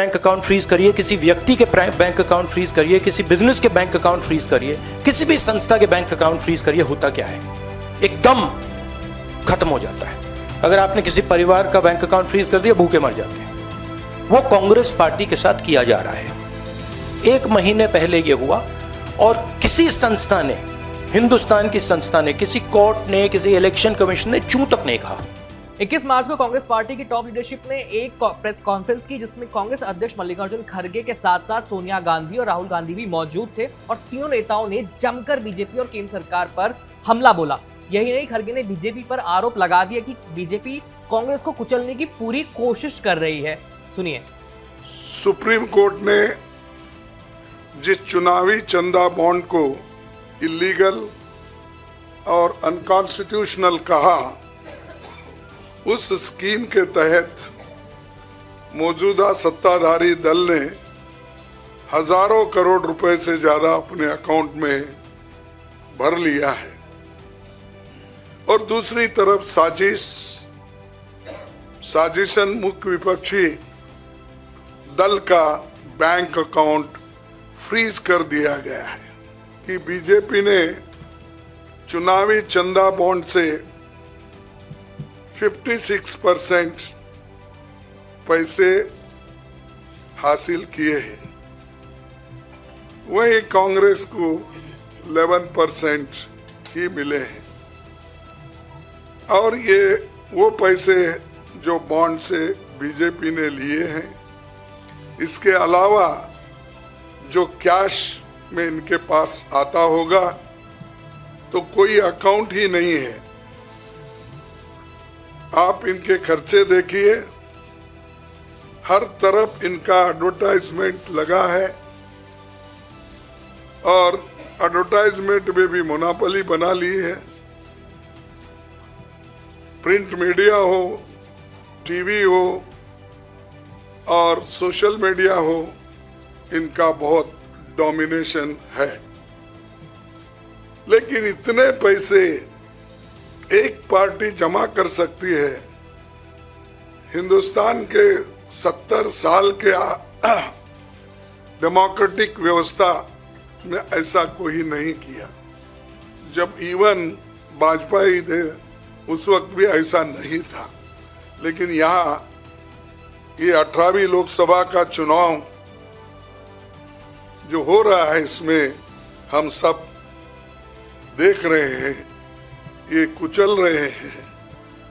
Bank account freeze करिए, किसी व्यक्ति के बैंक अकाउंट फ्रीज करिए, किसी बिजनेस के बैंक अकाउंट फ्रीज करिए, किसी भी संस्था के बैंक अकाउंट फ्रीज करिए, होता क्या है? एकदम खत्म हो जाता है। अगर आपने किसी परिवार का बैंक अकाउंट फ्रीज कर दिया, भूखे मर जाते हैं। वो कांग्रेस पार्टी के साथ किया जा रहा है। 1 महीने पहले ये हुआ और किसी संस्था ने, हिंदुस्तान की संस्था ने, किसी कोर्ट ने, किसी इलेक्शन कमीशन ने चूं तक नहीं कहा। 21 मार्च को कांग्रेस पार्टी की टॉप लीडरशिप ने एक प्रेस कॉन्फ्रेंस की, जिसमें कांग्रेस अध्यक्ष मल्लिकार्जुन खड़गे के साथ साथ सोनिया गांधी और राहुल गांधी भी मौजूद थे और तीनों नेताओं ने जमकर बीजेपी और केंद्र सरकार पर हमला बोला। यही नहीं, खड़गे ने बीजेपी पर आरोप लगा दिया कि बीजेपी कांग्रेस को कुचलने की पूरी कोशिश कर रही है। सुनिए। सुप्रीम कोर्ट ने जिस चुनावी चंदा बॉन्ड को इलीगल और अनकॉन्स्टिट्यूशनल कहा, उस स्कीम के तहत मौजूदा सत्ताधारी दल ने हजारों करोड़ रुपए से ज्यादा अपने अकाउंट में भर लिया है और दूसरी तरफ साजिशन मुख्य विपक्षी दल का बैंक अकाउंट फ्रीज कर दिया गया है कि बीजेपी ने चुनावी चंदा बॉन्ड से 56% पैसे हासिल किए हैं, वहीं कांग्रेस को 11% ही मिले हैं और ये वो पैसे जो बॉन्ड से बीजेपी ने लिए हैं। इसके अलावा जो कैश में इनके पास आता होगा तो कोई अकाउंट ही नहीं है। आप इनके खर्चे देखिए, हर तरफ इनका एडवर्टाइजमेंट लगा है और एडवर्टाइजमेंट में भी मोनोपोली बना ली है। प्रिंट मीडिया हो, टीवी हो और सोशल मीडिया हो, इनका बहुत डोमिनेशन है। लेकिन इतने पैसे एक पार्टी जमा कर सकती है, हिंदुस्तान के 70 साल के डेमोक्रेटिक व्यवस्था में ऐसा कोई नहीं किया। जब इवन वाजपेयी थे उस वक्त भी ऐसा नहीं था। लेकिन यहाँ ये 18वीं लोकसभा का चुनाव जो हो रहा है, इसमें हम सब देख रहे हैं, ये कुचल रहे हैं,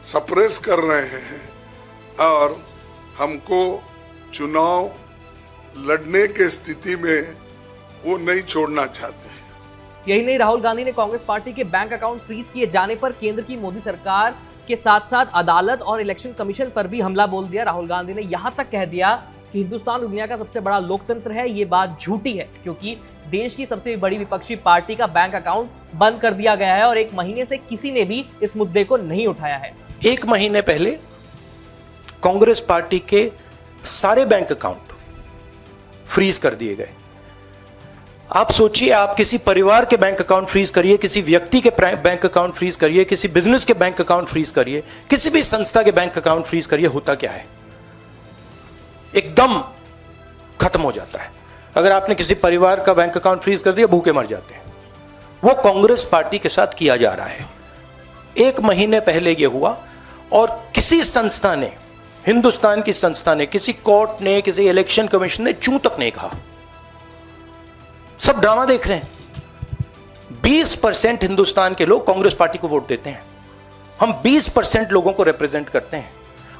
सप्रेस कर रहे हैं और हमको चुनाव लड़ने के स्थिति में वो नहीं छोड़ना चाहते हैं। यही नहीं, राहुल गांधी ने कांग्रेस पार्टी के बैंक अकाउंट फ्रीज किए जाने पर केंद्र की मोदी सरकार के साथ साथ अदालत और इलेक्शन कमीशन पर भी हमला बोल दिया। राहुल गांधी ने यहां तक कह दिया कि हिंदुस्तान दुनिया का सबसे बड़ा लोकतंत्र है। ये बात झूठी है क्योंकि देश की सबसे बड़ी विपक्षी पार्टी का बैंक अकाउंट बंद कर दिया गया है और 1 महीने से किसी ने भी इस मुद्दे को नहीं उठाया है। 1 महीने पहले कांग्रेस पार्टी के सारे बैंक अकाउंट फ्रीज कर दिए गए। आप सोचिए, आप किसी परिवार के बैंक अकाउंट फ्रीज करिए, किसी व्यक्ति के बैंक अकाउंट फ्रीज करिए, किसी बिजनेस के बैंक अकाउंट फ्रीज करिए, किसी भी संस्था के बैंक अकाउंट फ्रीज करिए, होता क्या है? एकदम खत्म हो जाता है। अगर आपने किसी परिवार का बैंक अकाउंट फ्रीज कर दिया, भूखे मर जाते हैं। वो कांग्रेस पार्टी के साथ किया जा रहा है। 1 महीने पहले यह हुआ और किसी संस्था ने, हिंदुस्तान की संस्था ने, किसी कोर्ट ने, किसी इलेक्शन कमीशन ने चूं तक नहीं कहा। सब ड्रामा देख रहे हैं। 20% हिंदुस्तान के लोग कांग्रेस पार्टी को वोट देते हैं। हम 20% लोगों को रिप्रेजेंट करते हैं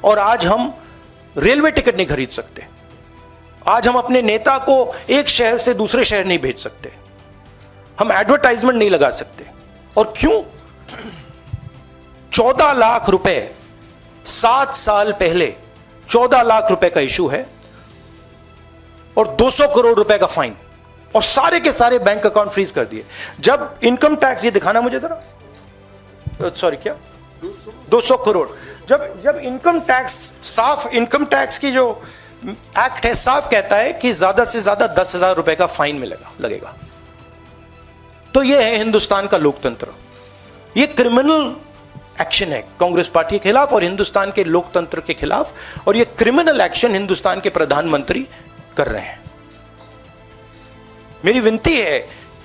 और आज हम रेलवे टिकट नहीं खरीद सकते। आज हम अपने नेता को एक शहर से दूसरे शहर नहीं भेज सकते। हम एडवर्टाइजमेंट नहीं लगा सकते। और क्यों? 14 लाख रुपए 7 साल पहले 14 लाख रुपए का इशू है और 200 करोड़ रुपए का फाइन और सारे के सारे बैंक अकाउंट फ्रीज कर दिए। जब इनकम टैक्स, ये दिखाना मुझे जरा, सॉरी क्या 200 करोड़, जब इनकम टैक्स, साफ इनकम टैक्स की जो एक्ट है साफ कहता है कि ज्यादा से ज्यादा 10,000 रुपए का फाइन लगेगा। तो यह है हिंदुस्तान का लोकतंत्र। यह क्रिमिनल एक्शन है कांग्रेस पार्टी के खिलाफ और हिंदुस्तान के लोकतंत्र के खिलाफ, और यह क्रिमिनल एक्शन हिंदुस्तान के प्रधानमंत्री कर रहे हैं। मेरी विनती है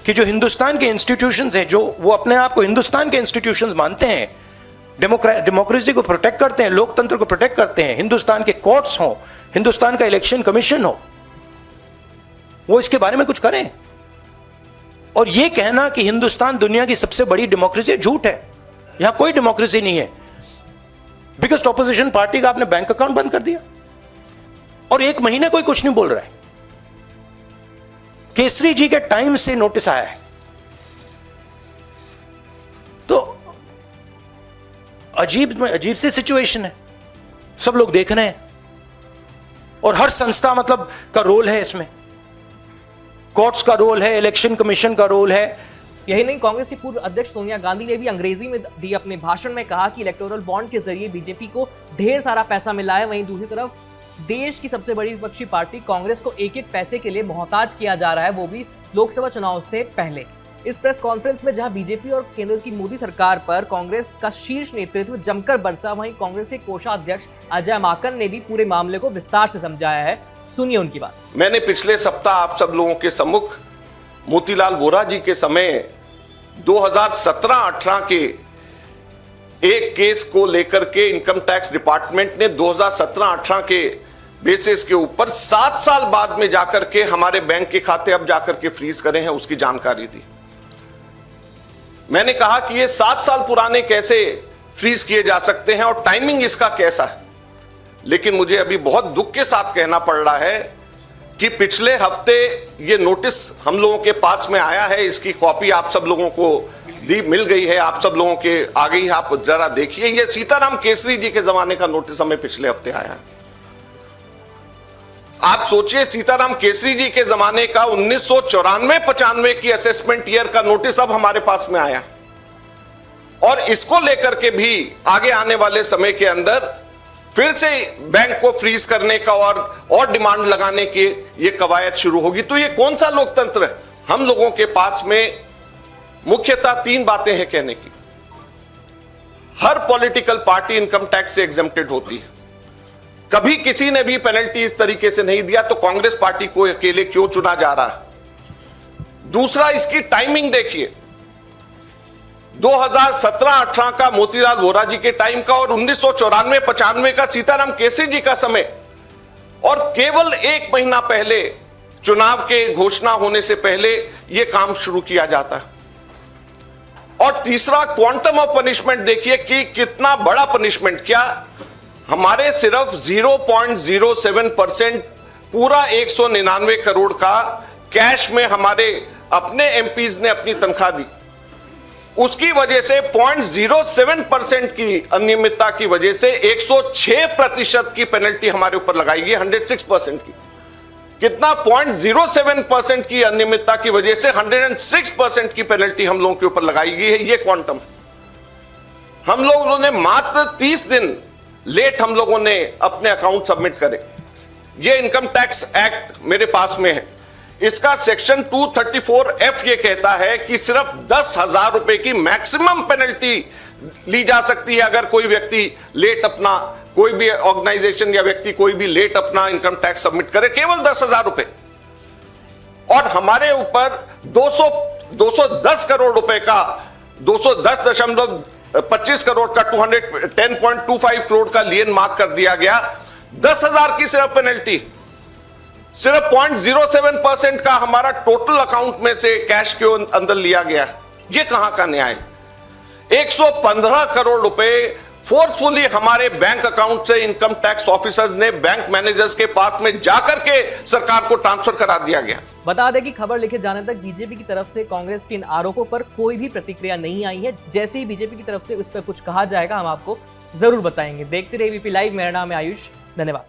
कि जो हिंदुस्तान के इंस्टीट्यूशंस हैं, जो वो अपने आप को हिंदुस्तान के इंस्टीट्यूशंस मानते हैं, डेमोक्रेसी को प्रोटेक्ट करते हैं, लोकतंत्र को प्रोटेक्ट करते हैं, हिंदुस्तान के कोर्ट्स हो, हिंदुस्तान का इलेक्शन कमीशन हो, वो इसके बारे में कुछ करें। और ये कहना कि हिंदुस्तान दुनिया की सबसे बड़ी डेमोक्रेसी, झूठ है। यहां कोई डेमोक्रेसी नहीं है। बिगेस्ट ऑपोजिशन पार्टी का आपने बैंक अकाउंट बंद कर दिया और 1 महीने कोई कुछ नहीं बोल रहा है। केसरी जी के टाइम से नोटिस आया है। तो अजीब सी सिचुएशन है, सब लोग देख रहे हैं और हर संस्था मतलब का रोल है इसमें, कोर्ट्स का रोल है, इलेक्शन कमीशन का रोल है। यही नहीं, कांग्रेस की पूर्व अध्यक्ष सोनिया गांधी ने भी अंग्रेजी में दिए अपने भाषण में कहा कि इलेक्टोरल बॉन्ड के जरिए बीजेपी को ढेर सारा पैसा मिला है। वहीं दूसरी तरफ देश की सबसे बड़ी विपक्षी पार्टी कांग्रेस को एक एक पैसे के लिए मोहताज किया जा रहा है, वो भी लोकसभा चुनाव से पहले। इस प्रेस कॉन्फ्रेंस में जहां बीजेपी और केंद्र की मोदी सरकार पर कांग्रेस का शीर्ष नेतृत्व जमकर बरसा, वहीं कांग्रेस के कोषाध्यक्ष अजय माकन ने भी पूरे मामले को विस्तार से समझाया है। सुनिए उनकी बात। मैंने पिछले सप्ताह आप सब लोगों के सम्मुख मोतीलाल वोरा जी के समय 2017-18 के एक केस को लेकर के इनकम टैक्स डिपार्टमेंट ने 2017-18 के बेसिस के ऊपर 7 साल बाद में जाकर के हमारे बैंक के खाते अब जाकर के फ्रीज करे हैं, उसकी जानकारी दी। मैंने कहा कि ये 7 साल पुराने कैसे फ्रीज किए जा सकते हैं और टाइमिंग इसका कैसा है। लेकिन मुझे अभी बहुत दुख के साथ कहना पड़ रहा है कि पिछले हफ्ते ये नोटिस हम लोगों के पास में आया है, इसकी कॉपी आप सब लोगों को मिल गई है, आप सब लोगों के आ गई है, आप जरा देखिए। ये सीताराम केसरी जी के जमाने का नोटिस हमें पिछले हफ्ते आया है। आप सोचिए, सीताराम केसरी जी के जमाने का 1994-95 की असेसमेंट ईयर का नोटिस अब हमारे पास में आया और इसको लेकर के भी आगे आने वाले समय के अंदर फिर से बैंक को फ्रीज करने का और डिमांड लगाने की ये कवायद शुरू होगी। तो ये कौन सा लोकतंत्र है? हम लोगों के पास में मुख्यतः 3 बातें हैं कहने की। हर पॉलिटिकल पार्टी इनकम टैक्स से एग्जेम्प्टेड होती है, कभी किसी ने भी पेनल्टी इस तरीके से नहीं दिया, तो कांग्रेस पार्टी को अकेले क्यों चुना जा रहा है? दूसरा, इसकी टाइमिंग देखिए, 2017-18 का मोतीलाल वोरा जी के टाइम का और 1994-95 का सीताराम केसरी जी का समय, और केवल 1 महीना पहले चुनाव के घोषणा होने से पहले यह काम शुरू किया जाता है। और तीसरा, क्वांटम ऑफ पनिशमेंट देखिए कि कितना बड़ा पनिशमेंट। क्या हमारे सिर्फ 0.07% पूरा 199 करोड़ का कैश में हमारे अपने एमपीज ने अपनी तनख्वाह दी, उसकी वजह से 0.07% की अनियमितता की वजह से 106% की पेनल्टी हमारे ऊपर लगाई गई, 106% की। कितना? 0.07% की अनियमितता की वजह से 106% की पेनल्टी हम लोगों के ऊपर लगाई गई है। ये क्वांटम। हम लोगों ने मात्र 30 दिन लेट हम लोगों ने अपने अकाउंट सबमिट करे। ये इनकम टैक्स एक्ट मेरे पास में है, इसका सेक्शन 234F ये कहता है कि सिर्फ 10,000 रुपए की मैक्सिमम पेनल्टी ली जा सकती है अगर कोई व्यक्ति लेट अपना, कोई भी ऑर्गेनाइजेशन या व्यक्ति कोई भी लेट अपना इनकम टैक्स सबमिट करे, केवल 10,000 रुपए। और हमारे ऊपर 210 करोड़ रुपए का 210.25 करोड़ का 210.25 करोड़ का लियन मार्क कर दिया गया। 10,000 की सिर्फ पेनल्टी, सिर्फ 0.07% का हमारा टोटल अकाउंट में से कैश के अंदर लिया गया। ये कहां का न्याय? 115 करोड़ रुपए फोर्सफुली हमारे बैंक अकाउंट से इनकम टैक्स ऑफिसर्स ने बैंक मैनेजर्स के पास में जाकर के सरकार को ट्रांसफर करा दिया गया। बता दें कि खबर लिखे जाने तक बीजेपी की तरफ से कांग्रेस के इन आरोपों पर कोई भी प्रतिक्रिया नहीं आई है। जैसे ही बीजेपी की तरफ से उस पर कुछ कहा जाएगा हम आपको जरूर बताएंगे। देखते रहिए एबीपी लाइव। मेरा नाम है आयुष। धन्यवाद।